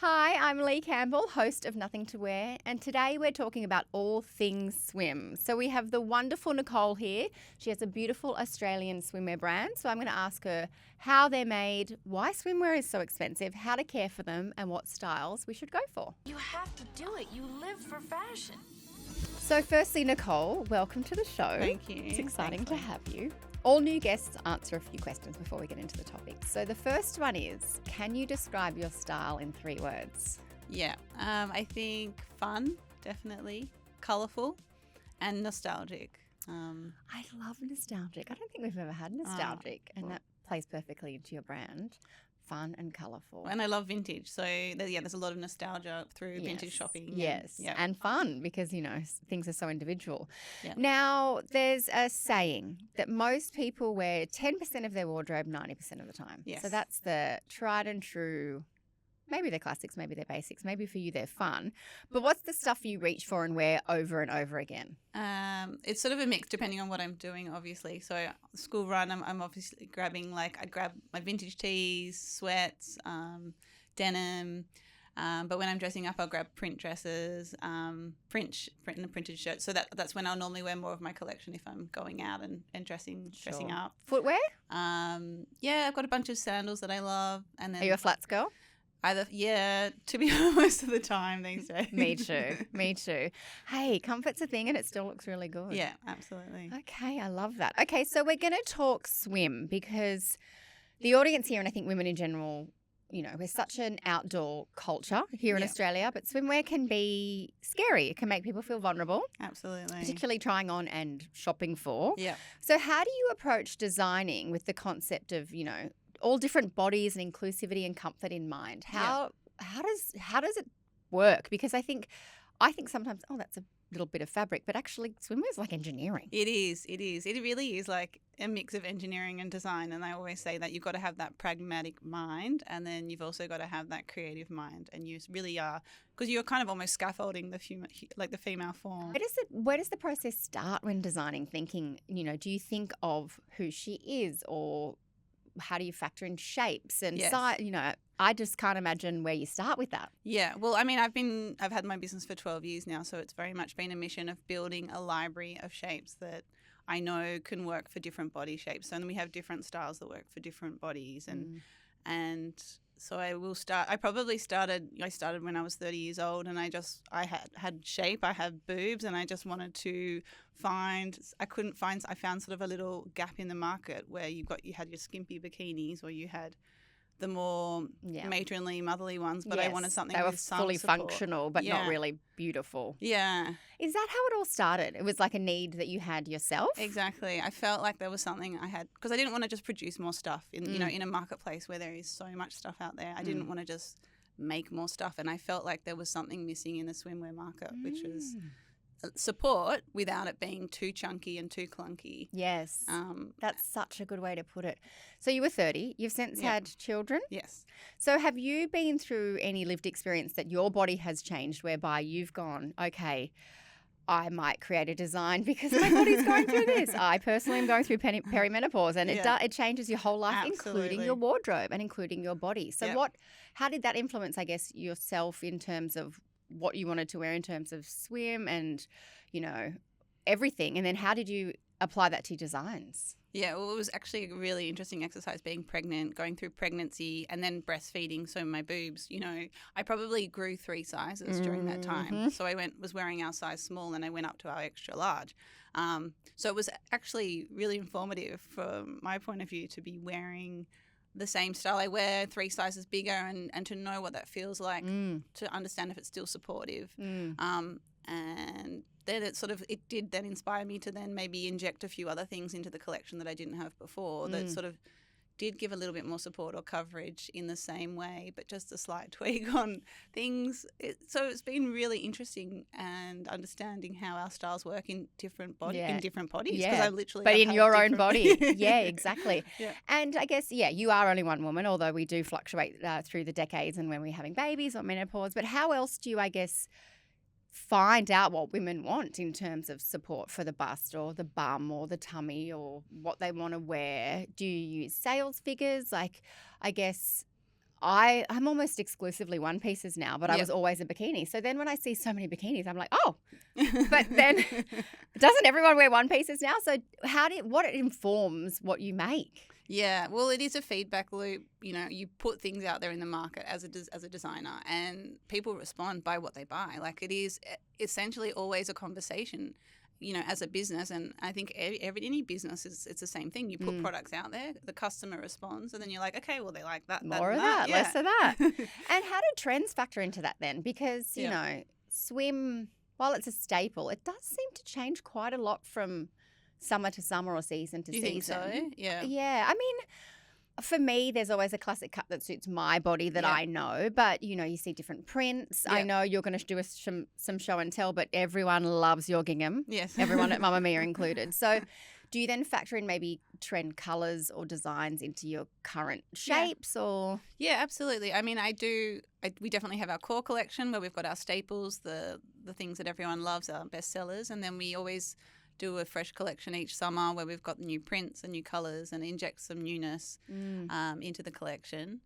Hi, I'm Leigh Campbell, host of Nothing to Wear, and today we're talking about all things swim. So we have the wonderful Nicole here. She has a beautiful Australian swimwear brand, so I'm going to ask her how they're made, why swimwear is so expensive, how to care for them, and what styles we should go for. You have to do it. You live for fashion. So firstly, Nicole, welcome to the show. Thank you. It's exciting Thanks, to have you. All new guests answer a few questions before we get into the topic. So the first one is, can you describe your style in 3 words? Yeah, I think fun, definitely, colourful, and nostalgic. I love nostalgic. I don't think we've ever had nostalgic, and that plays perfectly into your brand. Fun and colourful. And I love vintage, so there's a lot of nostalgia through vintage shopping. Yes, and, and fun because, things are so individual. Yeah. Now, there's a saying that most people wear 10% of their wardrobe 90% of the time. Yes. So that's the tried and true. Maybe they're classics, maybe they're basics, maybe for you they're fun. But what's the stuff you reach for and wear over and over again? It's sort of a mix depending on what I'm doing, obviously. So school run, I'm obviously grabbing, I grab my vintage tees, sweats, denim. But when I'm dressing up, I'll grab print dresses, print and printed shirts. So that's when I'll normally wear more of my collection if I'm going out and dressing up. Footwear? I've got a bunch of sandals that I love. And then Are you a flats girl? To be honest, most of the time these days. Me too. Hey, comfort's a thing and it still looks really good. Yeah, absolutely. Okay, I love that. Okay, so we're going to talk swim because the audience here, and I think women in general, we're such an outdoor culture here in Australia, but swimwear can be scary. It can make people feel vulnerable. Absolutely. Particularly trying on and shopping for. Yeah. So how do you approach designing with the concept of, all different bodies and inclusivity and comfort in mind? How does it work? Because I think sometimes, that's a little bit of fabric, but actually swimwear is like engineering. It is. It really is like a mix of engineering and design. And I always say that you've got to have that pragmatic mind, and then you've also got to have that creative mind. And you really are, because you're kind of almost scaffolding the female form. Where does the process start when designing? Thinking, do you think of who she is, or how do you factor in shapes and size? I just can't imagine where you start with that. Yeah. Well, I mean, I've had my business for 12 years now, so it's very much been a mission of building a library of shapes that I know can work for different body shapes. So then we have different styles that work for different bodies, and so I started when I was 30 years old, and I had shape, I had boobs, and I just wanted to I found sort of a little gap in the market where you had your skimpy bikinis, or you had the more matronly, motherly ones, but I wanted something they were with some fully support. functional, but not really beautiful. Yeah. Is that how it all started? It was like a need that you had yourself? Exactly. I felt like there was something I had, because I didn't want to just produce more stuff in a marketplace where there is so much stuff out there. I didn't want to just make more stuff, and I felt like there was something missing in the swimwear market, which was support without it being too chunky and too clunky. Yes. That's such a good way to put it. So you were 30. You've since had children? Yes. So have you been through any lived experience that your body has changed whereby you've gone, okay, I might create a design because my body's going through this. I personally am going through perimenopause, and it changes your whole life, including your wardrobe and including your body. So how did that influence, I guess, yourself in terms of what you wanted to wear in terms of swim and, everything? And then how did you apply that to your designs? Yeah, well, it was actually a really interesting exercise being pregnant, going through pregnancy and then breastfeeding. So my boobs, I probably grew 3 sizes during that time. So I was wearing our size small, and I went up to our extra large. So it was actually really informative from my point of view to be wearing the same style I wear, 3 sizes bigger, and to know what that feels like, to understand if it's still supportive. And then it did then inspire me to then maybe inject a few other things into the collection that I didn't have before that sort of did give a little bit more support or coverage in the same way, but just a slight tweak on things. So it's been really interesting and understanding how our styles work in different bodies. Yeah, I literally but in your own body. Yeah, exactly. Yeah. And I guess, you are only one woman, although we do fluctuate through the decades and when we're having babies or menopause. But how else do you, I guess, find out what women want in terms of support for the bust or the bum or the tummy or what they want to wear? Do you use sales figures? I guess I'm almost exclusively one pieces now, but I Yep. was always a bikini. So then when I see so many bikinis, I'm like, oh, but then doesn't everyone wear one pieces now? So what it informs what you make? Yeah, well, it is a feedback loop. You know, you put things out there in the market as a designer, and people respond by what they buy. Like, it is essentially always a conversation, you know, as a business. And I think any business it's the same thing. You put products out there, the customer responds, and then you're like, okay, well, they like that, More and of that, yeah. less of that. And how do trends factor into that then? Because, you Yeah. know, swim, while it's a staple, it does seem to change quite a lot from summer to summer or season to You season. think so? Yeah. Yeah. I mean, for me, there's always a classic cut that suits my body that Yeah. I know, but, you know, you see different prints. I Yeah. know you're going to do some show and tell, but everyone loves your gingham. Yes. Everyone at Mamma Mia included. So do you then factor in maybe trend colours or designs into your current shapes or? Yeah, absolutely. I mean, we definitely have our core collection where we've got our staples, the things that everyone loves, our bestsellers, and then we always do a fresh collection each summer where we've got new prints and new colours and inject some newness into the collection.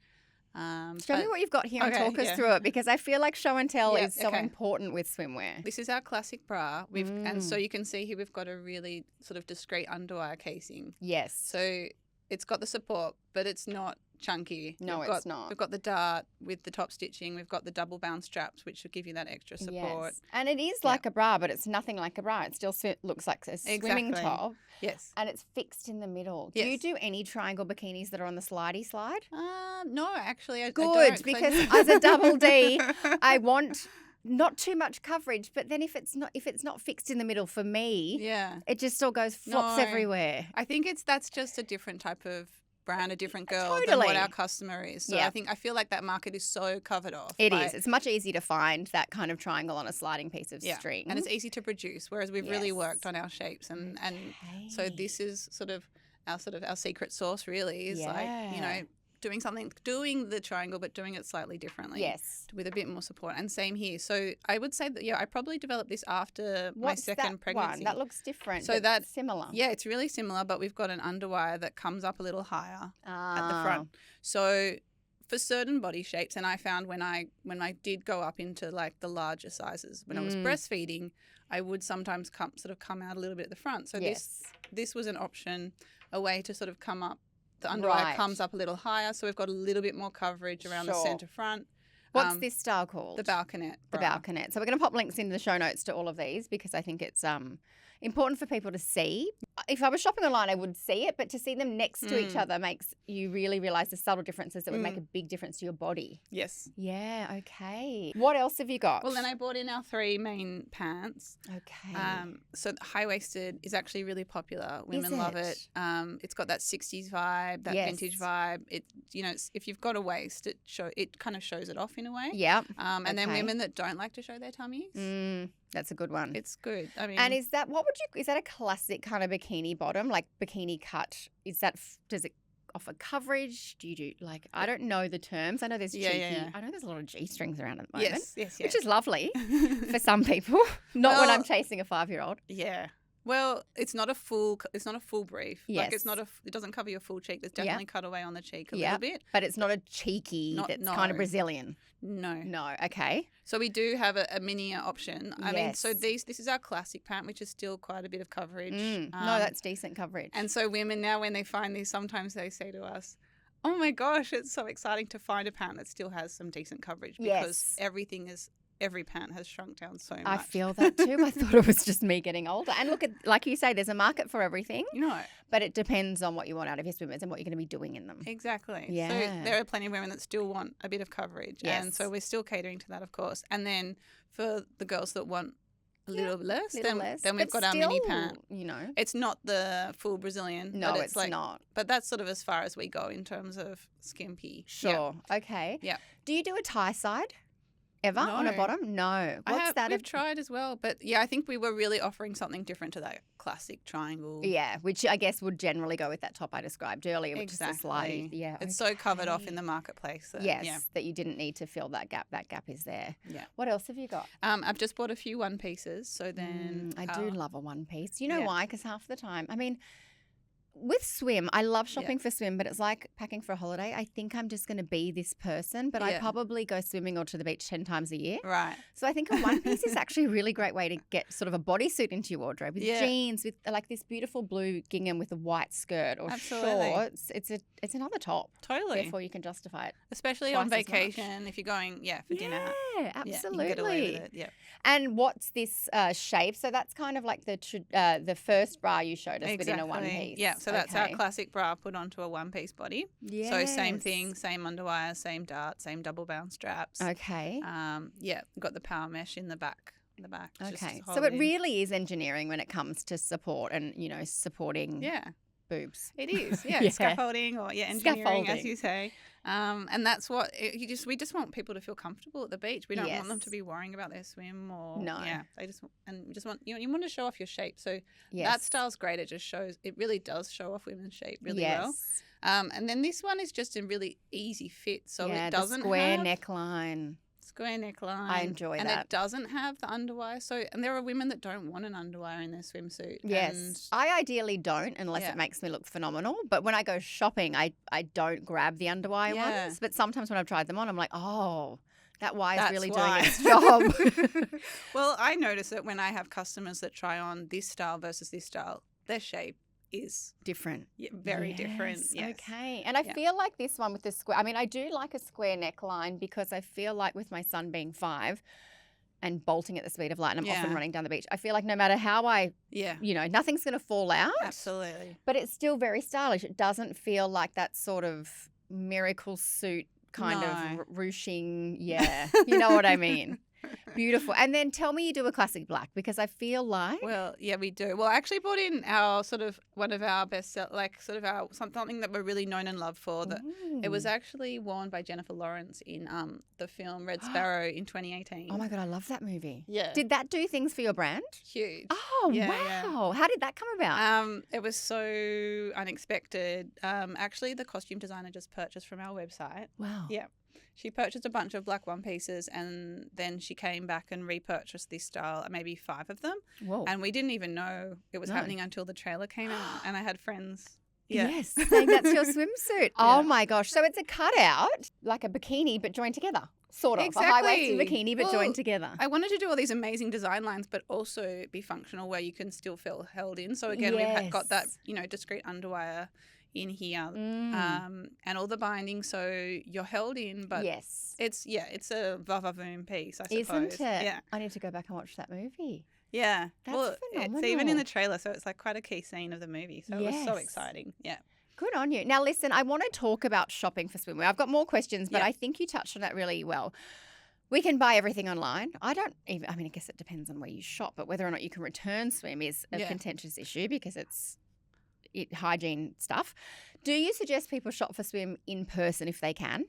Show me what you've got here and Okay, talk us yeah. through it, because I feel like show and tell Yeah, is so okay. important with swimwear. This is our classic bra. And so you can see here we've got a really sort of discreet underwire casing. Yes. So it's got the support, but it's not chunky. No, it's not. We've got the dart with the top stitching. We've got the double bound straps, which will give you that extra support. Yes. And it is like a bra, but it's nothing like a bra. It still looks like a swimming Exactly. top. Yes. And it's fixed in the middle. Do you Yes. do any triangle bikinis that are on the slidey slide? No, actually, I Good, don't. because as a double D, I want not too much coverage, but then if it's not fixed in the middle for me, Yeah. it just all goes flops No. everywhere. I think that's just a different type of brand, a different girl than Totally. what our customer is. So Yeah. I feel like that market is so covered off. It by- is. It's much easier to find that kind of triangle on a sliding piece of Yeah. string. And it's easy to produce, whereas we've really Yes. worked on our shapes and so this is sort of our secret sauce really is like, you Yeah. know, doing the triangle but doing it slightly differently. Yes. With a bit more support. And same here. So I would say that I probably developed this after my What's second that pregnancy. one? That looks different. So but that- similar. Yeah, it's really similar, but we've got an underwire that comes up a little higher at the Ah. front. So for certain body shapes, and I found when I did go up into like the larger sizes, when I was breastfeeding, I would sometimes come out a little bit at the front. So Yes. this was an option, a way to sort of come up. The underwire Right. comes up a little higher, so we've got a little bit more coverage around the Sure. centre front. What's this style called? The balconette. The bra. balconette. So we're going to pop links into the show notes to all of these because I think it's important for people to see. If I was shopping online, I would see it, but to see them next to each other makes you really realise the subtle differences that would make a big difference to your body. Yes. Yeah, okay. What else have you got? Well, then I bought in our 3 main pants. Okay. So high-waisted is actually really popular. Is Women love it? it. It's got that 60s vibe, that Yes. vintage vibe. It, you know, if you've got a waist, it kind of shows it off in a way. Yeah. And then Okay. women that don't like to show their tummies, That's a good one. it's good. I mean, And is that a classic kind of bikini bottom, like bikini cut? Does it offer coverage? Do you do I don't know the terms. I know there's Yeah, cheeky. yeah, yeah. I know there's a lot of G strings around at the moment. yes. Which is lovely for some people. Not when Well- I'm chasing a 5-year-old. Yeah. Well, it's not a full brief. Yes. Like it doesn't cover your full cheek. There's Yeah. definitely cutaway on the cheek a Yeah. little bit. But it's not a cheeky that's kind of no. Brazilian. No. No. Okay. So we do have a minier option. I mean, so Yes. this is our classic pant, which is still quite a bit of coverage. No, that's decent coverage. And so women now, when they find these, sometimes they say to us, "Oh my gosh, it's so exciting to find a pant that still has some decent coverage because Yes. every pant has shrunk down so much." I feel that too. I thought it was just me getting older. And look, like you say, there's a market for everything, No, but it depends on what you want out of your swimmers and what you're going to be doing in them. exactly. Yeah. So there are plenty of women that still want a bit of coverage, and so Yes. we're still catering to that, of course. And then for the girls that want a little less, then we've But got our mini still, pant. You know, It's not the full Brazilian. no, but it's not. But that's sort of as far as we go in terms of skimpy. Sure. Okay. Yeah. Do you do a tie side ever on a No. bottom? No. What's that? We've tried as well, but yeah, I think we were really offering something different to that classic triangle. Yeah, which I guess would generally go with that top I described earlier, which is the slidey. Yeah. It's so covered off okay. in the marketplace. That, Yes, Yeah. that you didn't need to fill that gap. That gap is there. Yeah. What else have you got? I've just bought a few one pieces. So then I do love a one piece. You know yeah. why? Because half the time, I mean, with swim, I love shopping for swim, but it's like packing for a holiday. I think I'm just going to be this person, but I probably go swimming or to the beach 10 times a year. Right. So I think a one piece is actually a really great way to get sort of a bodysuit into your wardrobe with jeans, with like this beautiful blue gingham with a white skirt or shorts. It's another top. Totally. Therefore, you can justify it. Especially on vacation if you're going, for dinner. Yeah, absolutely. You can get away with it. Yeah. And what's this shape? So that's kind of like the first bra you showed us within a one piece. Yeah, so that's our classic bra put onto a one piece body. Yes. So same thing, same underwire, same dart, same double bound straps. Okay. Got the power mesh in the back. Okay. So it really is engineering when it comes to support and, supporting boobs. It is. Yeah. Scaffolding or engineering, as you say. And that's what we just want people to feel comfortable at the beach. We don't want them to be worrying about their swim or they just want you want to show off your shape. So that style's great. It really does show off women's shape really well. And then this one is just a really easy fit. So it doesn't square neckline. Square neckline. I enjoy that. And it doesn't have the underwire. And there are women that don't want an underwire in their swimsuit. Yes. I ideally don't unless it makes me look phenomenal. But when I go shopping, I don't grab the underwire ones. But sometimes when I've tried them on, I'm like, oh, that wire is really doing its job. Well, I notice it when I have customers that try on this style versus this style. Their shape is different. Yeah, very different. Yes. Okay. And I feel like this one with the square, I do like a square neckline because I feel like with my son being 5 and bolting at the speed of light and I'm often running down the beach, I feel like no matter how nothing's going to fall out. Absolutely. But it's still very stylish. It doesn't feel like that sort of miracle suit kind of ruching. Yeah. You know what I mean? Beautiful. And then tell me you do a classic black because I feel like. Well, yeah, we do. Well, I actually brought in our one of our best something that we're really known and loved for. That it was actually worn by Jennifer Lawrence in the film Red Sparrow in 2018. Oh my God, I love that movie. Yeah. Did that do things for your brand? Huge. Oh, wow. Yeah. How did that come about? It was so unexpected. Actually, the costume designer just purchased from our website. Wow. Yeah. She purchased a bunch of black one pieces and then she came back and repurchased this style, maybe 5 of them. Whoa. And we didn't even know it was happening until the trailer came out. And I had friends. Yes, saying that's your swimsuit. Oh my gosh. So it's a cutout, like a bikini, but joined together. Sort of. Exactly. A high-waisted bikini, but joined together. I wanted to do all these amazing design lines, but also be functional where you can still feel held in. So again, we've got that, discreet underwire in here and all the binding, so you're held in, but it's a va-va-voom piece, I suppose. Isn't it? Yeah. I need to go back and watch that movie. Yeah. That's phenomenal. It's even in the trailer, so it's like quite a key scene of the movie. So it was so exciting. Yeah. Good on you. Now listen, I want to talk about shopping for swimwear. I've got more questions, but I think you touched on that really well. We can buy everything online. I guess it depends on where you shop, but whether or not you can return swim is a contentious issue because it's hygiene stuff. Do you suggest people shop for swim in person if they can?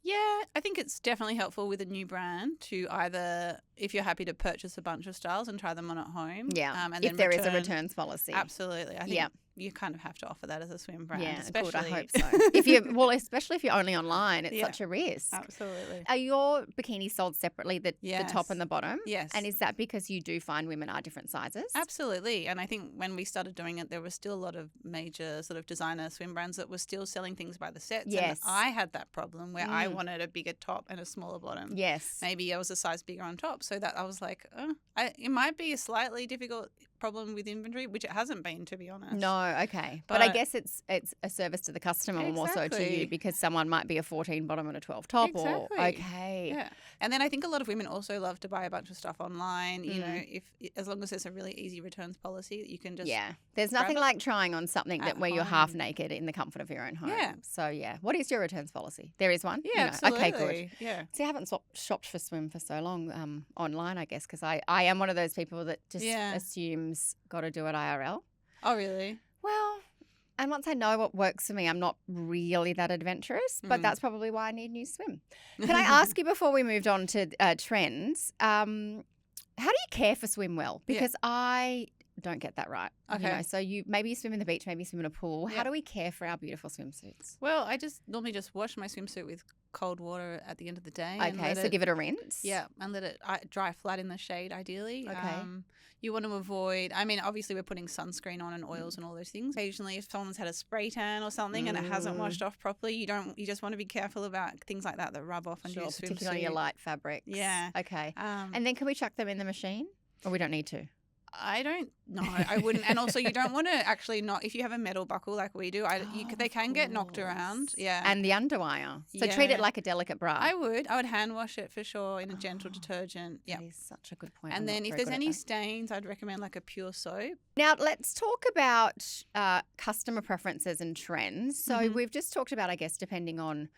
Yeah, I think it's definitely helpful with a new brand to either, if you're happy to purchase a bunch of styles and try them on at home. Yeah, and if there is a returns policy. Absolutely. I think you kind of have to offer that as a swim brand. Yeah, especially. good, I hope so. Especially if you're only online, it's such a risk. Absolutely. Are your bikinis sold separately, the top and the bottom? Yes. And is that because you do find women are different sizes? Absolutely. And I think when we started doing it, there was still a lot of major sort of designer swim brands that were still selling things by the sets. Yes. And I had that problem where I wanted a bigger top and a smaller bottom. Yes. Maybe I was a size bigger on top. So that I was like, it might be a slightly difficult problem with inventory, which it hasn't been, to be honest. No, okay. But I guess it's a service to the customer more so to you because someone might be a 14 bottom and a 12 top. Exactly. Okay. Yeah. And then I think a lot of women also love to buy a bunch of stuff online, you know, as long as there's a really easy returns policy that you can just there's nothing like trying on something where you're half naked in in the comfort of your own home. Yeah. So, what is your returns policy? There is one? Yeah, absolutely. Okay, good. Yeah. See, I haven't shopped for swim for so long online, I guess, because I am one of those people that just assumes got to do it IRL. Oh, really? Well, and once I know what works for me, I'm not really that adventurous, but that's probably why I need new swim. Can I ask you before we moved on to trends, how do you care for swim well? Because I don't get that right. Okay. So maybe you swim in the beach, maybe you swim in a pool. Yeah. How do we care for our beautiful swimsuits? Well, I just normally just wash my swimsuit with cold water at the end of the day. Okay, so give it a rinse. Yeah, and let it dry flat in the shade, ideally. Okay. You want to avoid, I mean, obviously we're putting sunscreen on and oils and all those things. Occasionally, if someone's had a spray tan or something and it hasn't washed off properly, you just want to be careful about things like that rub off on your swimsuit. Particularly on your light fabrics. Yeah. Okay. And then can we chuck them in the machine, or we don't need to? I don't know. I wouldn't. And also, you don't want to actually if you have a metal buckle like we do, they can get knocked around. Yeah. And the underwire. So treat it like a delicate bra. I would hand wash it for sure in a gentle detergent. Yeah. That is such a good point. And then if there's any stains, I'd recommend like a pure soap. Now, let's talk about customer preferences and trends. So we've just talked about, I guess, depending on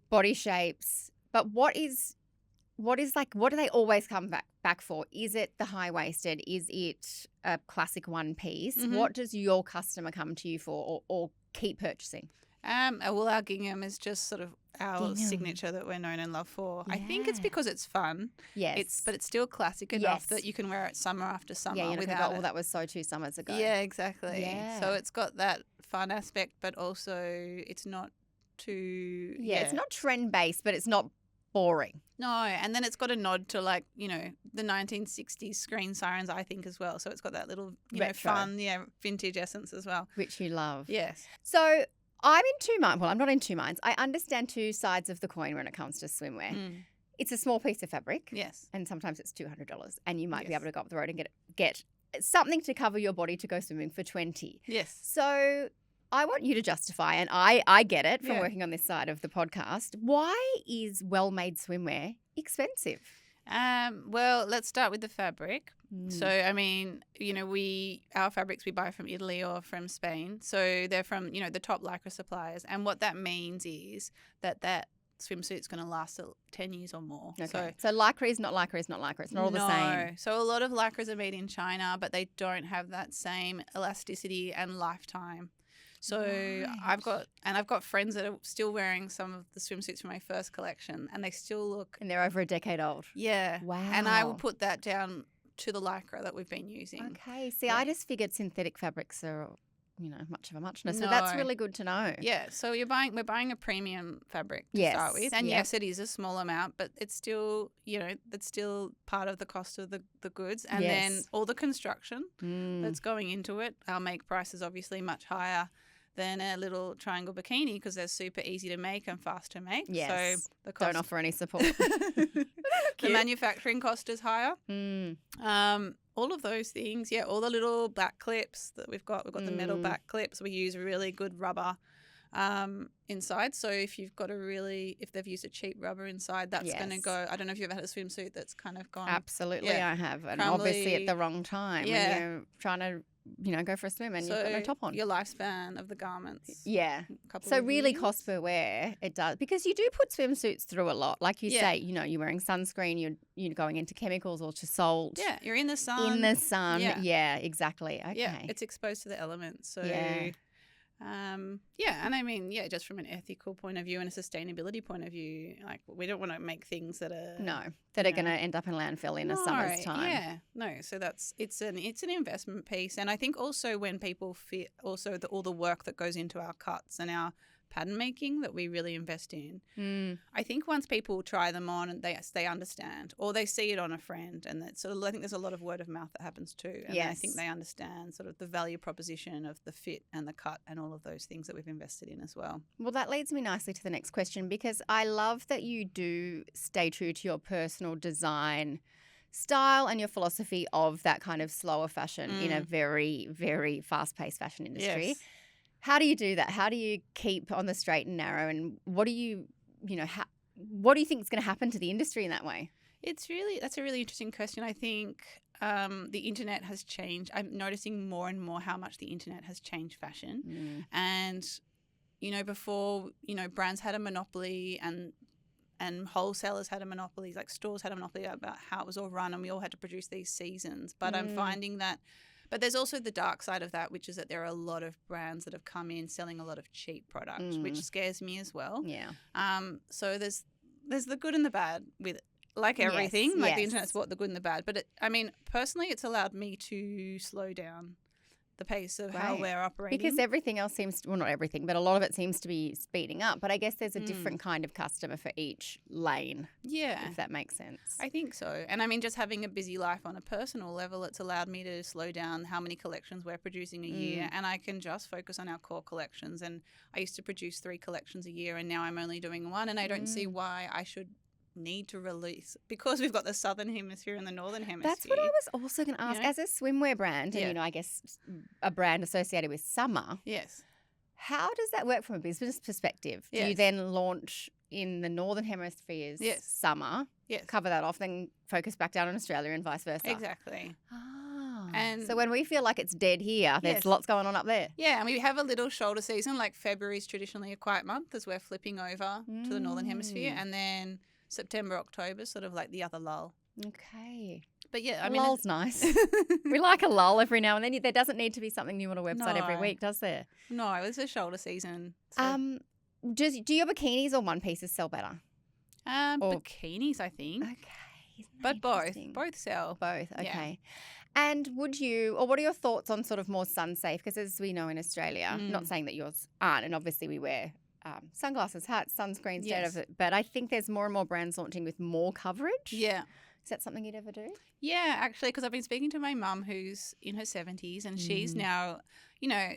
body shapes, but what do they always come back for? Is it the high-waisted? Is it a classic one piece? What does your customer come to you for or keep purchasing? Well, our gingham is just sort of our signature that we're known and loved for. Yeah. I think it's because it's fun. Yes. But it's still classic enough that you can wear it summer after summer. Yeah, without well, that was so 2 summers ago. Yeah, exactly. Yeah. So it's got that fun aspect, but also it's not too... Yeah, it's not trend-based, but it's not boring. No, and then it's got a nod to the 1960s screen sirens, I think, as well. So it's got that little fun, vintage essence as well. Which you love. Yes. So I'm in 2 minds. Well, I'm not in 2 minds. I understand 2 sides of the coin when it comes to swimwear. It's a small piece of fabric. Yes. And sometimes it's $200. And you might be able to go up the road and get something to cover your body to go swimming for $20. Yes. So I want you to justify, and I get it from working on this side of the podcast, why is well-made swimwear expensive? Well, let's start with the fabric. So, I mean, our fabrics we buy from Italy or from Spain. So they're from, the top lycra suppliers. And what that means is that swimsuit's going to last 10 years or more. Okay. So lycra is not lycra, it's not lycra. It's not all the same. No. So a lot of lycras are made in China, but they don't have that same elasticity and lifetime. So I've got friends that are still wearing some of the swimsuits from my first collection, and they still look... And they're over a decade old. Yeah. Wow. And I will put that down to the lycra that we've been using. Okay. See, I just figured synthetic fabrics are, much of a muchness. So that's really good to know. Yeah. So we're buying a premium fabric to start with. And yes, it is a small amount, but it's still, that's still part of the cost of the goods. And then all the construction that's going into it. Our make price is obviously much higher than a little triangle bikini because they're super easy to make and fast to make. Yes. So the cost... Don't offer any support. The manufacturing cost is higher. All of those things. Yeah, all the little back clips that we've got. We've got the metal back clips. We use really good rubber inside. So if they've used a cheap rubber inside, that's going to go... I don't know if you've ever had a swimsuit that's kind of gone... Absolutely, I have. And crumbly. Obviously at the wrong time when you're trying to... go for a swim and you've got no top on. Your lifespan of the garments. Yeah. So really cost per wear, it does. Because you do put swimsuits through a lot. Like you say, you're wearing sunscreen, you're going into chemicals or to salt. Yeah, you're in the sun. In the sun. Yeah, exactly. Okay. Yeah, it's exposed to the elements. So and I mean, just from an ethical point of view and a sustainability point of view, like we don't want to make things that are are going to end up in landfill in a summer's time. Yeah, no. So it's an investment piece, and I think also when people fit also all the work that goes into our cuts and our pattern making that we really invest in. I think once people try them on and they understand, or they see it on a friend, and that sort of, I think there's a lot of word of mouth that happens too. And I think they understand sort of the value proposition of the fit and the cut and all of those things that we've invested in as well. Well, that leads me nicely to the next question, because I love that you do stay true to your personal design style and your philosophy of that kind of slower fashion in a very, very fast-paced fashion industry. Yes. How do you do that? How do you keep on the straight and narrow? And what do you think is going to happen to the industry in that way? That's a really interesting question. I think the internet has changed. I'm noticing more and more how much the internet has changed fashion. And, before, brands had a monopoly and wholesalers had a monopoly, like stores had a monopoly about how it was all run, and we all had to produce these seasons. But I'm finding that... But there's also the dark side of that, which is that there are a lot of brands that have come in selling a lot of cheap products, which scares me as well. Yeah. So there's the good and the bad with like everything, Yes, like the yes. internet's brought the good and the bad. But personally, it's allowed me to slow down the pace of how Right. we're operating. Because everything else seems to, well, not everything, but a lot of it seems to be speeding up. But I guess there's a different kind of customer for each lane, yeah, if that makes sense. I think so. And just having a busy life on a personal level, it's allowed me to slow down how many collections we're producing a year, and I can just focus on our core collections. And I used to produce 3 collections a year, and now I'm only doing 1, and I don't see why I should need to release, because we've got the southern hemisphere and the northern hemisphere. That's what I was also going to ask. You know? As a swimwear brand, Yeah. and I guess a brand associated with summer, Yes. how does that work from a business perspective? Do you Yes. then launch in the northern hemisphere's Yes. summer, Yes. cover that off, then focus back down in Australia and vice versa? Exactly. Ah. And- so when we feel like it's dead here, there's Yes. lots going on up there. Yeah, and we have a little shoulder season. Like February is traditionally a quiet month as we're flipping over to the northern hemisphere, and then September, October, sort of like the other lull. Okay. But yeah, A lull's nice. We like a lull every now and then. There doesn't need to be something new on a website every No. week, does there? No, it's a shoulder season. So, Do your bikinis or one pieces sell better? or- bikinis, I think, Okay. Isn't that but interesting? both sell. Both, Yeah. okay. And would you, or what are your thoughts on sort of more sun safe? Because as we know in Australia, not saying that yours aren't, and obviously we wear sunglasses, hats, sunscreen instead Yes. of it, but I think there's more and more brands launching with more coverage. Yeah. Is that something you'd ever do? Yeah, actually, because I've been speaking to my mum who's in her 70s, and she's now,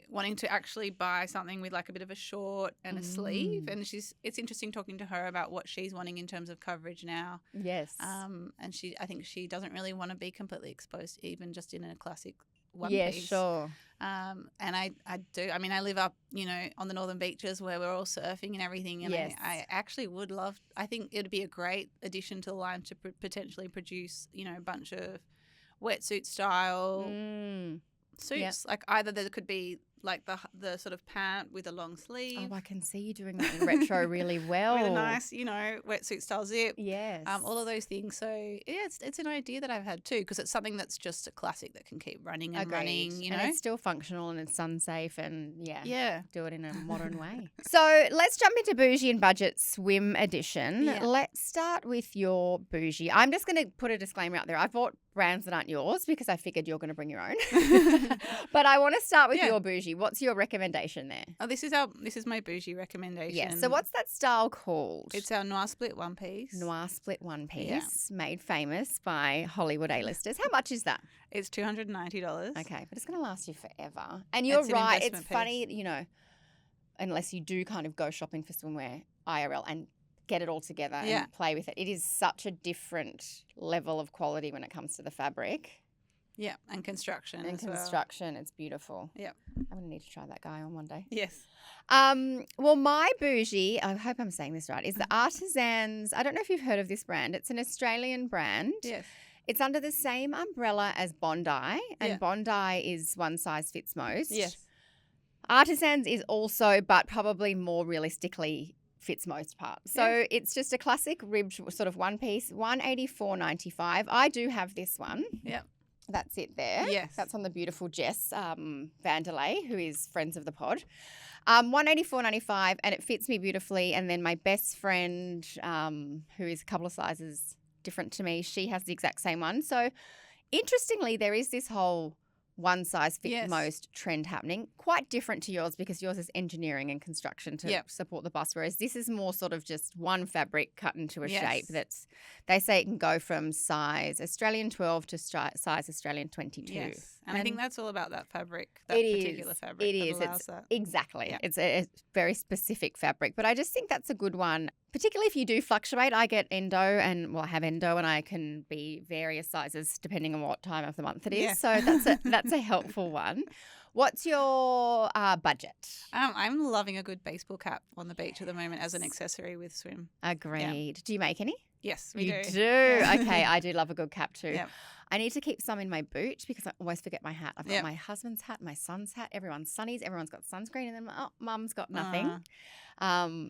wanting to actually buy something with like a bit of a short and a sleeve. And it's interesting talking to her about what she's wanting in terms of coverage now. Yes. And I think she doesn't really want to be completely exposed, even just in a classic one yeah, piece. sure. And I do. I mean, I live up, on the northern beaches where we're all surfing and everything. And Yes. I actually would love, I think it'd be a great addition to the line to potentially produce, a bunch of wetsuit style suits. Yep. Like either there could be like the sort of pant with a long sleeve. Oh, I can see you doing that in retro really well. With a nice, wetsuit style zip. Yes. All of those things. So, yeah, it's an idea that I've had too, because it's something that's just a classic that can keep running and Agreed. running, And it's still functional and it's sun safe and Yeah. do it in a modern way. So let's jump into Bougie and Budget Swim Edition. Yeah. Let's start with your Bougie. I'm just going to put a disclaimer out there. I've bought brands that aren't yours because I figured you're going to bring your own. But I want to start with your Bougie. What's your recommendation there? Oh, this is my Bougie recommendation. Yeah. So what's that style called? It's our Noir Split one piece. Noir Split one piece, made famous by Hollywood A-listers. How much is that? It's $290. Okay, but it's going to last you forever. And you're It's an right. It's investment funny, unless you do kind of go shopping for swimwear IRL and get it all together and play with it. It is such a different level of quality when it comes to the fabric. Yeah, and construction And as well. construction, it's beautiful. Yeah. I'm going to need to try that guy on one day. Yes. Well, my Bougie, I hope I'm saying this right, is the Artisans. I don't know if you've heard of this brand. It's an Australian brand. Yes. It's under the same umbrella as Bondi, and Bondi is one size fits most. Yes. Artisans is also, but probably more realistically fits most parts. So it's just a classic ribbed sort of one piece, $184.95. I do have this one. Yep. That's it there. Yes. That's on the beautiful Jess Vanderlei, who is friends of the pod. $184.95, and it fits me beautifully. And then my best friend, who is a couple of sizes different to me, she has the exact same one. So interestingly, there is this whole one size fits most trend happening. Quite different to yours because yours is engineering and construction to support the bust, whereas this is more sort of just one fabric cut into a shape that's, they say it can go from size Australian 12 to size Australian 22. Yes. And I think that's all about that fabric, that particular fabric. It is. Allows that. Exactly. Yeah. It's a very specific fabric. But I just think that's a good one, particularly if you do fluctuate. I get endo and, I have endo and I can be various sizes depending on what time of the month it is. Yeah. So that's a helpful one. What's your budget? I'm loving a good baseball cap on the beach at the moment as an accessory with swim. Agreed. Do you make any? Yes, we You do. do? Yeah. Okay, I do love a good cap too. Yep. I need to keep some in my boot because I always forget my hat. I've got Yep. my husband's hat, my son's hat, everyone's sunnies, everyone's got sunscreen, and then mum's got nothing.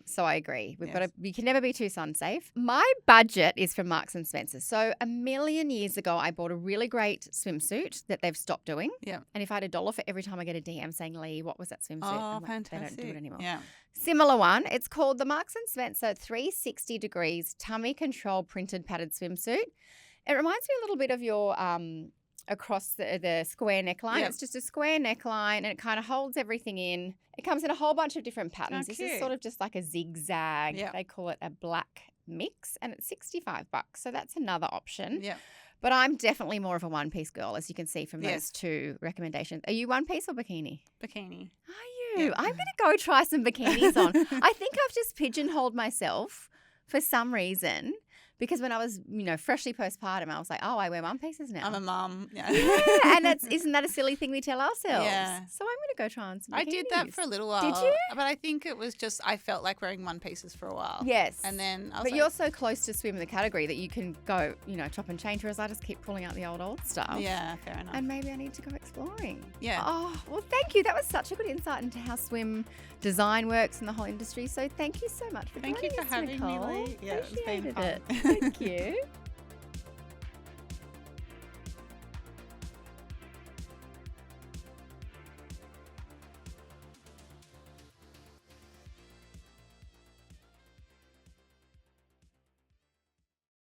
So I agree. We can never be too sun safe. My budget is from Marks and Spencer. So a million years ago, I bought a really great swimsuit that they've stopped doing. Yeah. And if I had $1 for every time I get a DM saying, Leigh, what was that swimsuit? Oh, I'm like, fantastic. they don't do it anymore. Yeah. Similar one. It's called the Marks and Spencer 360 degrees tummy control printed padded swimsuit. It reminds me a little bit of your across the square neckline. Yep. It's just a square neckline and it kind of holds everything in. It comes in a whole bunch of different patterns. Oh, This is cute. sort of just like a zigzag. Yep. They call it a black mix and it's $65. So that's another option. Yeah. But I'm definitely more of a one-piece girl, as you can see from those Yes. two recommendations. Are you one-piece or bikini? Bikini. Are you? Yeah. I'm going to go try some bikinis on. I think I've just pigeonholed myself for some reason because when I was, freshly postpartum, I was like, oh, I wear one pieces now. I'm a mum. Yeah. Yeah, and isn't that a silly thing we tell ourselves? Yeah. So I'm going to go try on some bikinis. I did that for a little while. Did you? But I think it was just I felt like wearing one pieces for a while. Yes. And then I was But like, you're so close to swim in the category that you can go, chop and change, whereas I just keep pulling out the old stuff. yeah, fair enough. And maybe I need to go exploring. Yeah. Oh, well, thank you. That was such a good insight into how swim design works in the whole industry. So thank you so much for Thank you joining for us, having me, Nicole. Leigh. Yeah, it's been Appreciated fun. it. Thank you.